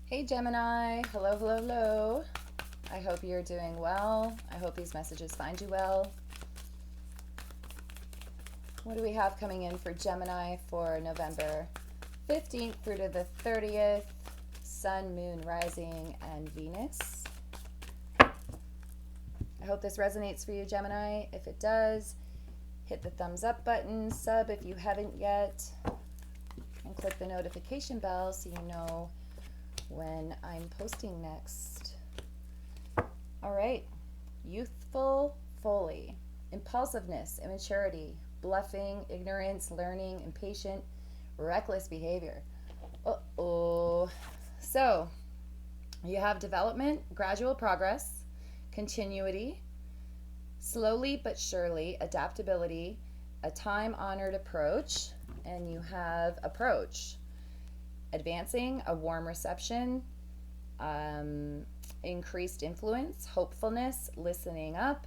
Hey Gemini, hello, hello, hello. I hope you're doing well. I hope these messages find you well. What do we have coming in for Gemini for November 15th through to the 30th? Sun, Moon, Rising, and Venus. I hope this resonates for you, Gemini. If it does, hit the thumbs up button, sub if you haven't yet, and click the notification bell so you know when I'm posting next. All right, youthful folly, impulsiveness, immaturity, bluffing, ignorance, learning, impatient, reckless behavior. Uh-oh. So you have development, gradual progress, continuity, slowly but surely, adaptability, a time-honored approach, and you have approach, advancing, a warm reception, increased influence, hopefulness, lightening up,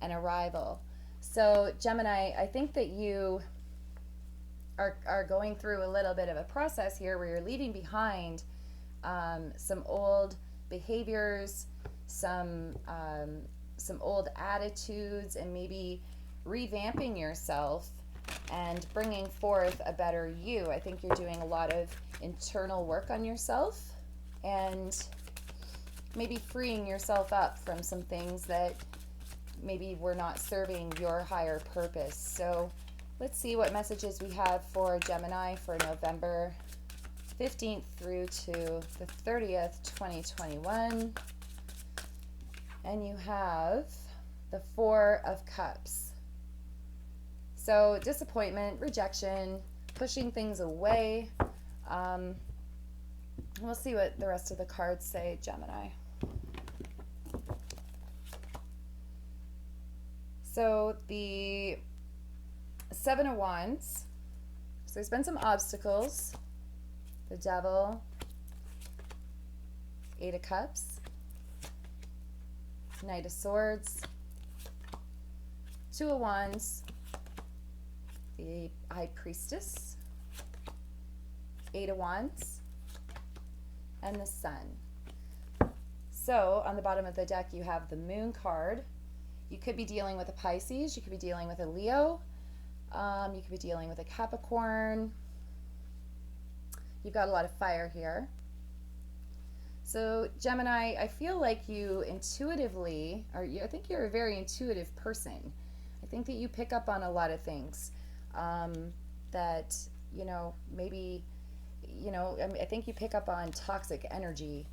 and arrival. So Gemini, I think that you are going through a little bit of a process here where you're leaving behind some old behaviors, some old attitudes, and maybe revamping yourself and bringing forth a better you. I think you're doing a lot of internal work on yourself and maybe freeing yourself up from some things that maybe were not serving your higher purpose. So let's see what messages we have for Gemini for November 15th through to the 30th, 2021. And you have the Four of Cups. So disappointment, rejection, pushing things away. We'll see what the rest of the cards say, Gemini. So the Seven of Wands. So there's been some obstacles. The Devil, Eight of Cups, Knight of Swords, Two of Wands, the High Priestess, Eight of Wands, and the Sun. So on the bottom of the deck you have the Moon card. You could be dealing with a Pisces, you could be dealing with a Leo, you could be dealing with a Capricorn. You've got a lot of fire here. So Gemini, I feel like you intuitively, I think you're a very intuitive person. I think that you pick up on a lot of things that, maybe, I think you pick up on toxic energy.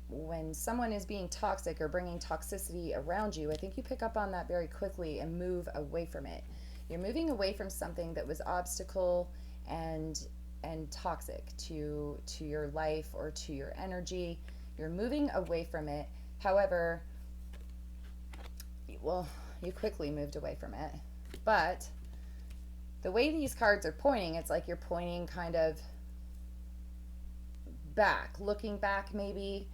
When someone is being toxic or bringing toxicity around you, I think you pick up on that very quickly and move away from it. You're moving away from something that was obstacle and toxic to your life or to your energy. You're moving away from it. However, you quickly moved away from it. But the way these cards are pointing, it's like you're pointing kind of back, looking back maybe.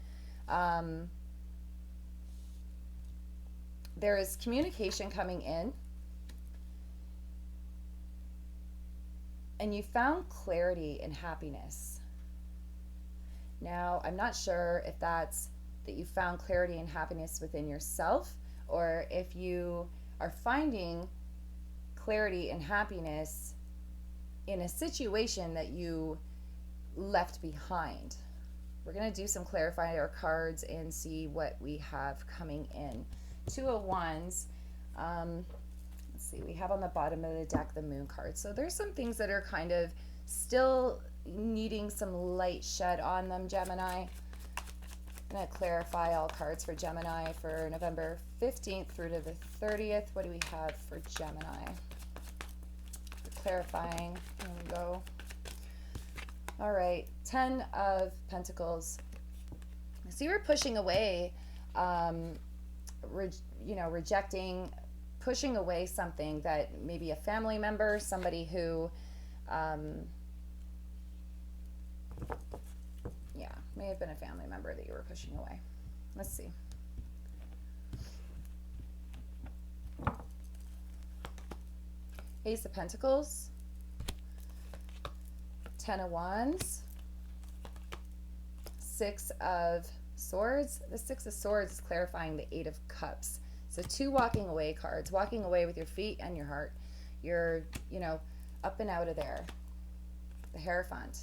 There is communication coming in. And you found clarity and happiness. Now, I'm not sure if that's that you found clarity and happiness within yourself, or if you are finding clarity and happiness in a situation that you left behind. We're going to do some clarifier cards and see what we have coming in. Two of Wands. Let's see, we have on the bottom of the deck the Moon card. So there's some things that are kind of still needing some light shed on them, Gemini. I'm going to clarify all cards for Gemini for November 15th through to the 30th. What do we have for Gemini? Clarifying. There we go. All right, 10 of Pentacles. So you were pushing away, rejecting, pushing away something that maybe a family member, somebody who, may have been a family member that you were pushing away. Let's see. Ace of Pentacles, Ten of Wands, Six of Swords. The Six of Swords is clarifying the Eight of Cups. So two walking away cards, walking away with your feet and your heart. You're, up and out of there. The Hierophant.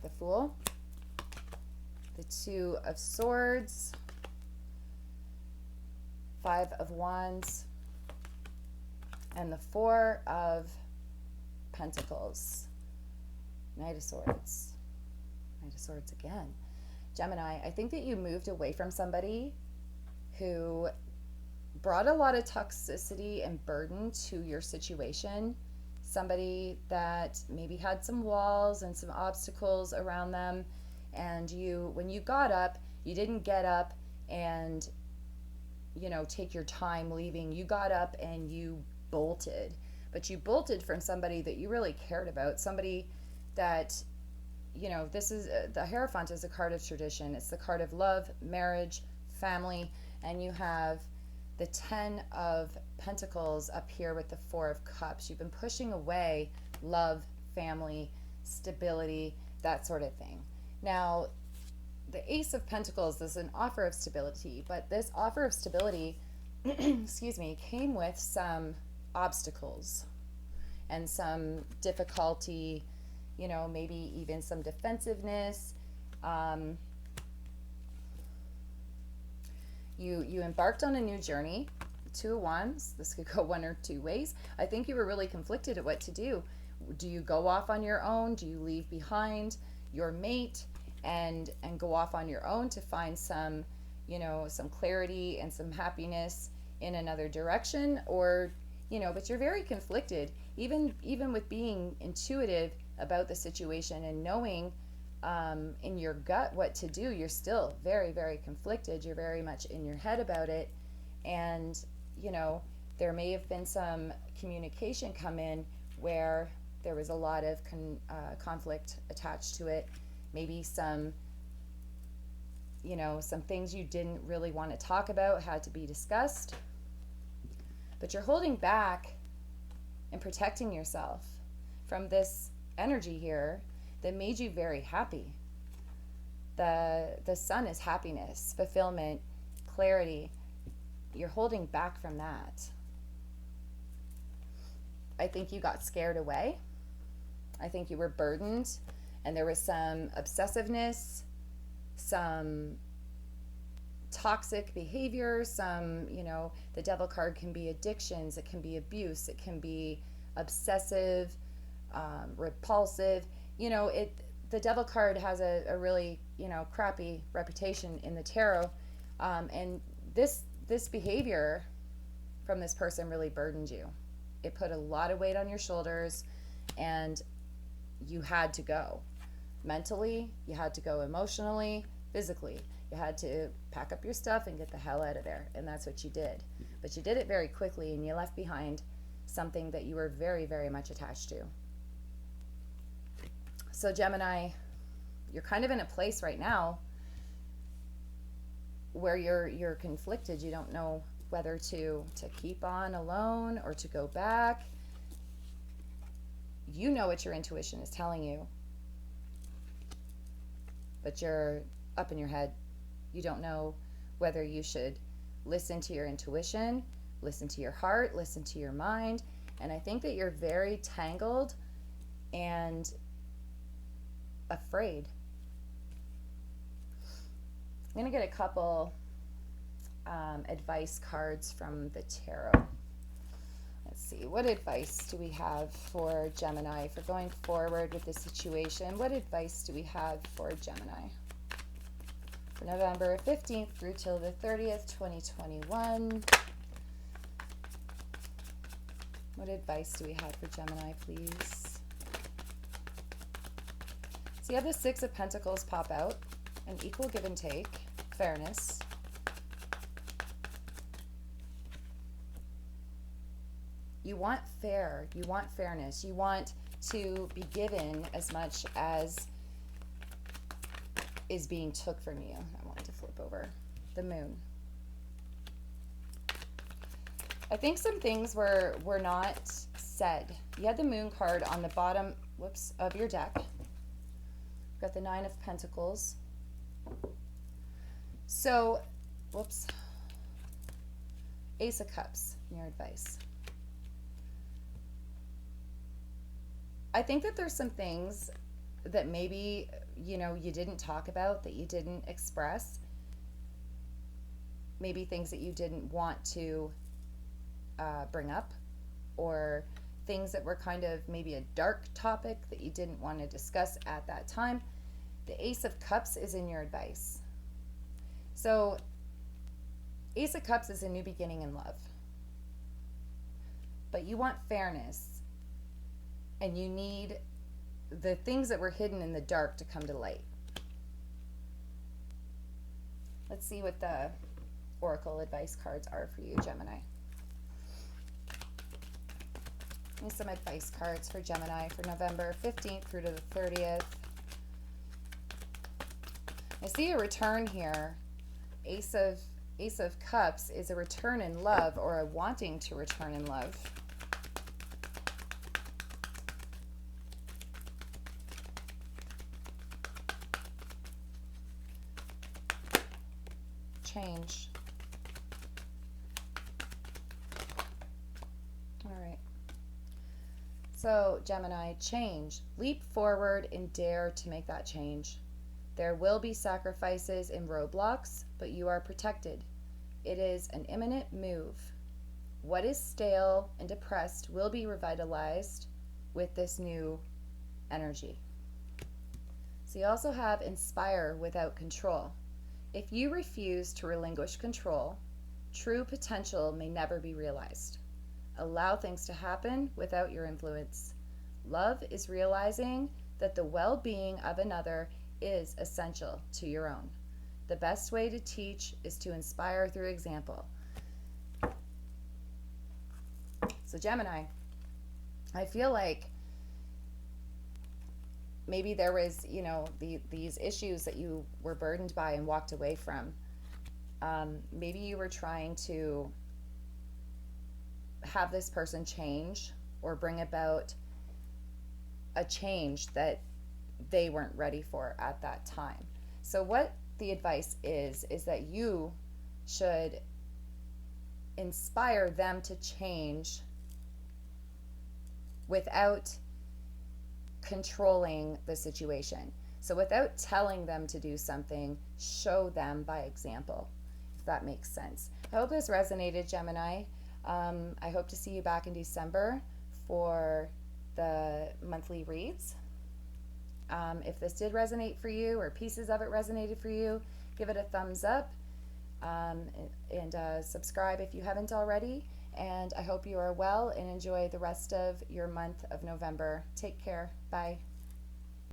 The Fool. The Two of Swords. Five of Wands. And the Four of Pentacles. Knight of Swords. Knight of Swords again. Gemini, I think that you moved away from somebody who brought a lot of toxicity and burden to your situation. Somebody that maybe had some walls and some obstacles around them. And when you got up, you didn't get up and, take your time leaving. You got up and you bolted. But you bolted from somebody that you really cared about. Somebody that, this is, the Hierophant is a card of tradition. It's the card of love, marriage, family. And you have the Ten of Pentacles up here with the Four of Cups. You've been pushing away love, family, stability, that sort of thing. Now, the Ace of Pentacles is an offer of stability, but this offer of stability, came with some obstacles and some difficulty, maybe even some defensiveness. You embarked on a new journey. Two of Wands. This could go one or two ways. I think you were really conflicted at what to do. Do you go off on your own? Do you leave behind your mate and go off on your own to find some, some clarity and some happiness in another direction? Or, but you're very conflicted, even with being intuitive about the situation and knowing in your gut what to do. You're still very, very conflicted. You're very much in your head about it. And, there may have been some communication come in where there was a lot of conflict attached to it. Maybe some, some things you didn't really want to talk about had to be discussed. But you're holding back and protecting yourself from this energy here that made you very happy. The Sun is happiness, fulfillment, clarity. You're holding back from that. I think you got scared away. I think you were burdened, and there was some obsessiveness, some toxic behavior, some, the Devil card can be addictions, it can be abuse, it can be obsessive, repulsive. The Devil card has a really, crappy reputation in the tarot. And this behavior from this person really burdened you. It put a lot of weight on your shoulders, and you had to go. Mentally, you had to go emotionally, physically. You had to pack up your stuff and get the hell out of there. And that's what you did. But you did it very quickly, and you left behind something that you were very, very much attached to. So Gemini, you're kind of in a place right now where you're conflicted. You don't know whether to keep on alone or to go back. You know what your intuition is telling you, but you're up in your head. You don't know whether you should listen to your intuition, listen to your heart, listen to your mind. And I think that you're very tangled and afraid. I'm going to get a couple advice cards from the tarot. Let's see, what advice do we have for Gemini for going forward with the situation? What advice do we have for Gemini for November 15th through till the 30th, 2021? What advice do we have for Gemini, please? So you have the Six of Pentacles pop out, an equal give and take, fairness. You want you want fairness. You want to be given as much as is being took from you. I wanted to flip over the Moon. I think some things were not said. You had the Moon card on the bottom, whoops, of your deck. You've got the Nine of Pentacles. So, whoops, Ace of Cups, your advice. I think that there's some things that maybe, you didn't talk about, that you didn't express. Maybe things that you didn't want to bring up, or things that were kind of maybe a dark topic that you didn't want to discuss at that time. The Ace of Cups is in your advice. So Ace of Cups is a new beginning in love. But you want fairness, and you need the things that were hidden in the dark to come to light. Let's see what the Oracle advice cards are for you, Gemini. Give me some advice cards for Gemini for November 15th through to the 30th. I see a return here. Ace of Cups is a return in love, or a wanting to return in love. Change. All right. So, Gemini, change. Leap forward and dare to make that change. There will be sacrifices and roadblocks, but you are protected. It is an imminent move. What is stale and depressed will be revitalized with this new energy. So you also have inspire without control. If you refuse to relinquish control, true potential may never be realized. Allow things to happen without your influence. Love is realizing that the well-being of another is essential to your own. The best way to teach is to inspire through example. So Gemini, I feel like maybe there was, these issues that you were burdened by and walked away from. Maybe you were trying to have this person change, or bring about a change that they weren't ready for at that time. So what the advice is that you should inspire them to change without controlling the situation. So without telling them to do something, show them by example, if that makes sense. I hope this resonated, Gemini. I hope to see you back in December for the monthly reads. If this did resonate for you, or pieces of it resonated for you, give it a thumbs up, and subscribe if you haven't already. And I hope you are well and enjoy the rest of your month of November. Take care. Bye.